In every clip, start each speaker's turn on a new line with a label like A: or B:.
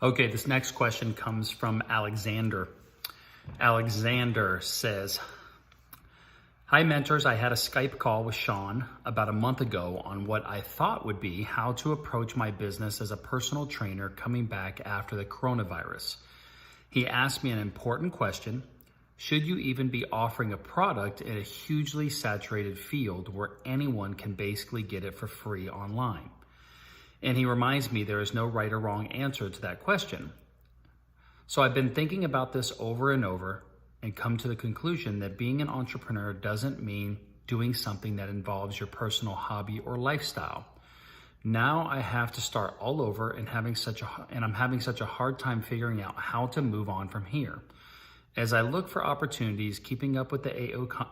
A: Okay, this next question comes from Alexander. Alexander says, "Hi mentors, I had a Skype call with Shawn about a month ago on what I thought would be how to approach my business as a personal trainer coming back after the coronavirus. He asked me an important question. Should you even be offering a product in a hugely saturated field where anyone can basically get it for free online? And he reminds me there is no right or wrong answer to that question. So I've been thinking about this over and over and come to the conclusion that being an entrepreneur doesn't mean doing something that involves your personal hobby or lifestyle. Now I have to start all over and I'm having such a hard time figuring out how to move on from here. As I look for opportunities, keeping up with the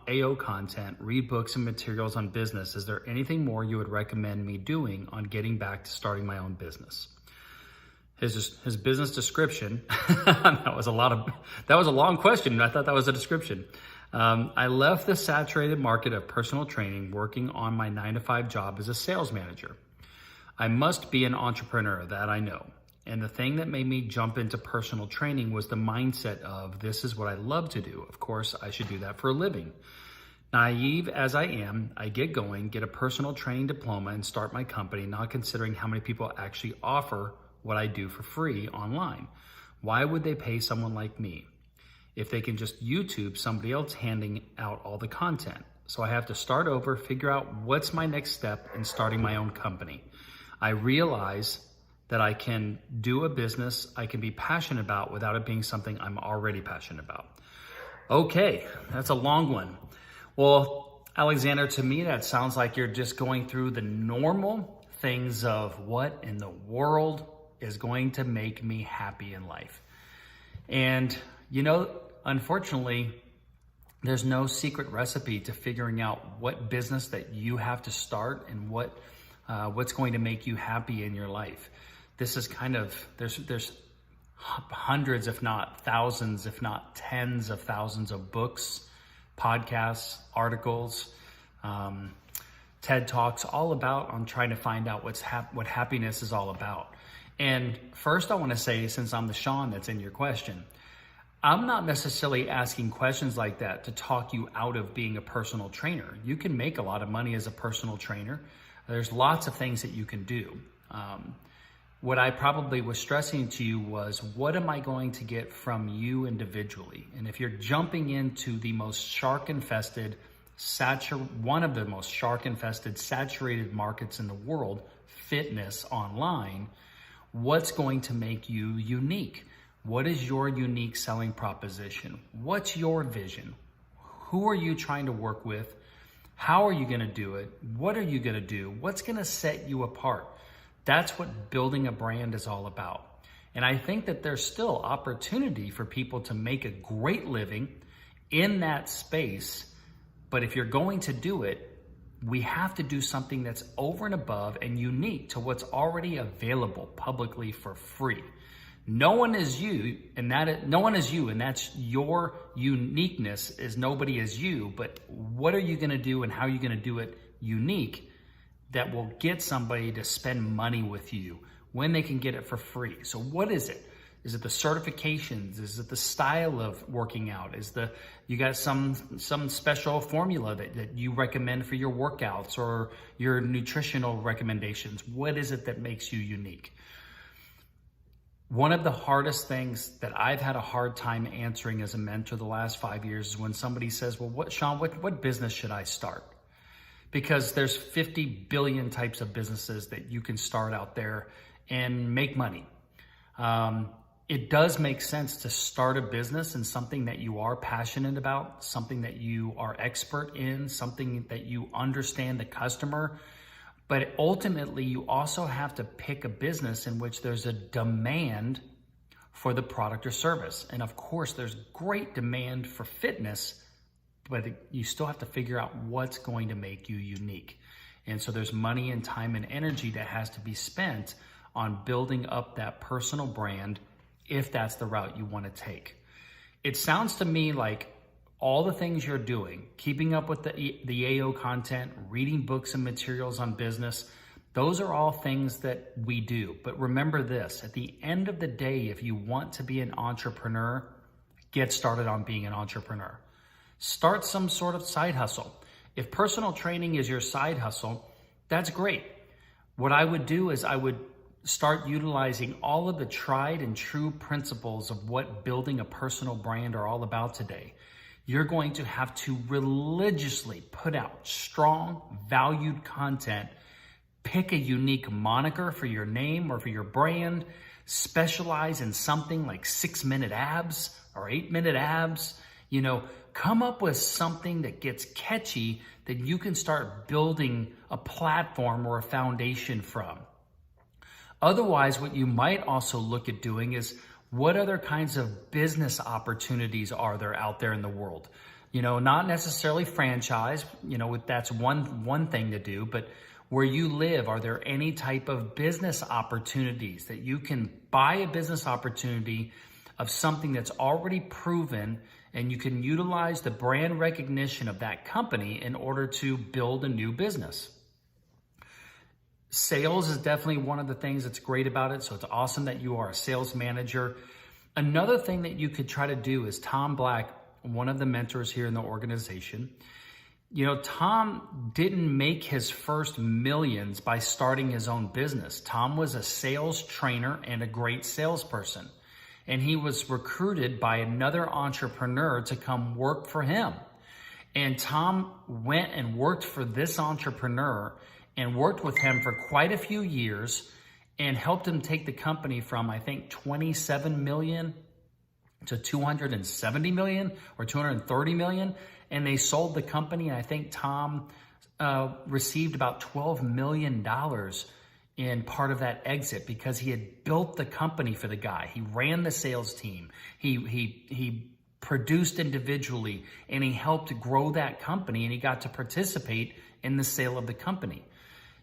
A: AO content, read books and materials on business, is there anything more you would recommend me doing on getting back to starting my own business?" His business description, that was a long question. I thought that was a description. I left the saturated market of personal training working on my 9-to-5 job as a sales manager. I must be an entrepreneur, that I know. And the thing that made me jump into personal training was the mindset of, this is what I love to do. Of course, I should do that for a living. Naive as I am, I get going, get a personal training diploma, and start my company, not considering how many people actually offer what I do for free online. Why would they pay someone like me if they can just YouTube somebody else handing out all the content? So I have to start over, figure out what's my next step in starting my own company. I realize that I can do a business I can be passionate about without it being something I'm already passionate about. Okay, that's a long one. Well, Alexander, to me, that sounds like you're just going through the normal things of what in the world is going to make me happy in life. And, unfortunately, there's no secret recipe to figuring out what business that you have to start and what's going to make you happy in your life. This is there's hundreds, if not thousands, if not tens of thousands of books, podcasts, articles, TED Talks, all about on trying to find out what happiness is all about. And first I want to say, since I'm the Shawn that's in your question, I'm not necessarily asking questions like that to talk you out of being a personal trainer. You can make a lot of money as a personal trainer. There's lots of things that you can do. What I probably was stressing to you was, what am I going to get from you individually? And if you're jumping into the most shark-infested, one of the most shark-infested, saturated markets in the world, fitness online, what's going to make you unique? What is your unique selling proposition? What's your vision? Who are you trying to work with? How are you going to do it? What are you going to do? What's going to set you apart? That's what building a brand is all about. And I think that there's still opportunity for people to make a great living in that space. But if you're going to do it, we have to do something that's over and above and unique to what's already available publicly for free. No one is you, and that's your uniqueness. Is nobody is you, but what are you going to do and how are you going to do it unique that will get somebody to spend money with you when they can get it for free? So what is it? Is it the certifications? Is it the style of working out? You got some special formula that you recommend for your workouts or your nutritional recommendations? What is it that makes you unique? One of the hardest things that I've had a hard time answering as a mentor the last 5 years is when somebody says, well, Shawn, what business should I start? Because there's 50 billion types of businesses that you can start out there and make money. It does make sense to start a business in something that you are passionate about, something that you are expert in, something that you understand the customer. But ultimately, you also have to pick a business in which there's a demand for the product or service. And of course, there's great demand for fitness, but you still have to figure out what's going to make you unique. And so there's money and time and energy that has to be spent on building up that personal brand if that's the route you want to take. It sounds to me like all the things you're doing, keeping up with the AO content, reading books and materials on business, Those are all things that we do. But remember this, at the end of the day, if you want to be an entrepreneur, get started on being an entrepreneur. Start some sort of side hustle. If personal training is your side hustle, that's great. What I would do is I would start utilizing all of the tried and true principles of what building a personal brand are all about today. You're going to have to religiously put out strong, valued content. Pick a unique moniker for your name or for your brand. Specialize in something like 6-minute abs or 8-minute abs. Come up with something that gets catchy that you can start building a platform or a foundation from. Otherwise, what you might also look at doing is what other kinds of business opportunities are there out there in the world? Not necessarily franchise, that's one thing to do, but where you live, are there any type of business opportunities that you can buy a business opportunity of something that's already proven, and you can utilize the brand recognition of that company in order to build a new business? Sales is definitely one of the things that's great about it. So it's awesome that you are a sales manager. Another thing that you could try to do is Tom Black, one of the mentors here in the organization. Tom didn't make his first millions by starting his own business. Tom was a sales trainer and a great salesperson. And he was recruited by another entrepreneur to come work for him. And Tom went and worked for this entrepreneur and worked with him for quite a few years and helped him take the company from, I think, 27 million to 270 million or 230 million. And they sold the company. And I think Tom received about $12 million in part of that exit because he had built the company for the guy. He ran the sales team. He produced individually, and he helped grow that company, and he got to participate in the sale of the company.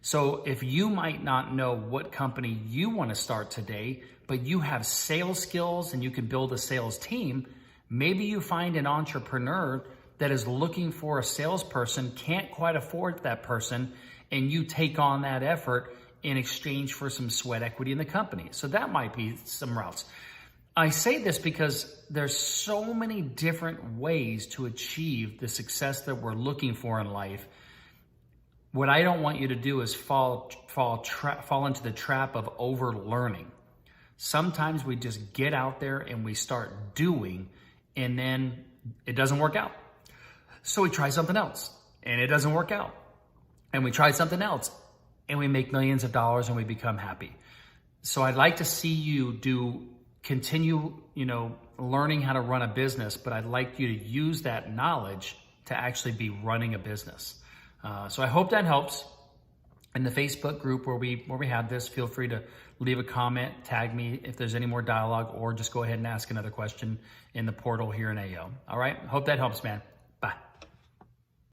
A: So if you might not know what company you want to start today, but you have sales skills and you can build a sales team, maybe you find an entrepreneur that is looking for a salesperson, can't quite afford that person, and you take on that effort in exchange for some sweat equity in the company. So that might be some routes. I say this because there's so many different ways to achieve the success that we're looking for in life. What I don't want you to do is fall into the trap of over-learning. Sometimes we just get out there and we start doing, and then it doesn't work out. So we try something else, and it doesn't work out. And we try something else, and we make millions of dollars, and we become happy. So I'd like to see you continue, learning how to run a business, but I'd like you to use that knowledge to actually be running a business. So I hope that helps. In the Facebook group where we have this, feel free to leave a comment, tag me if there's any more dialogue, or just go ahead and ask another question in the portal here in AO. All right, hope that helps, man.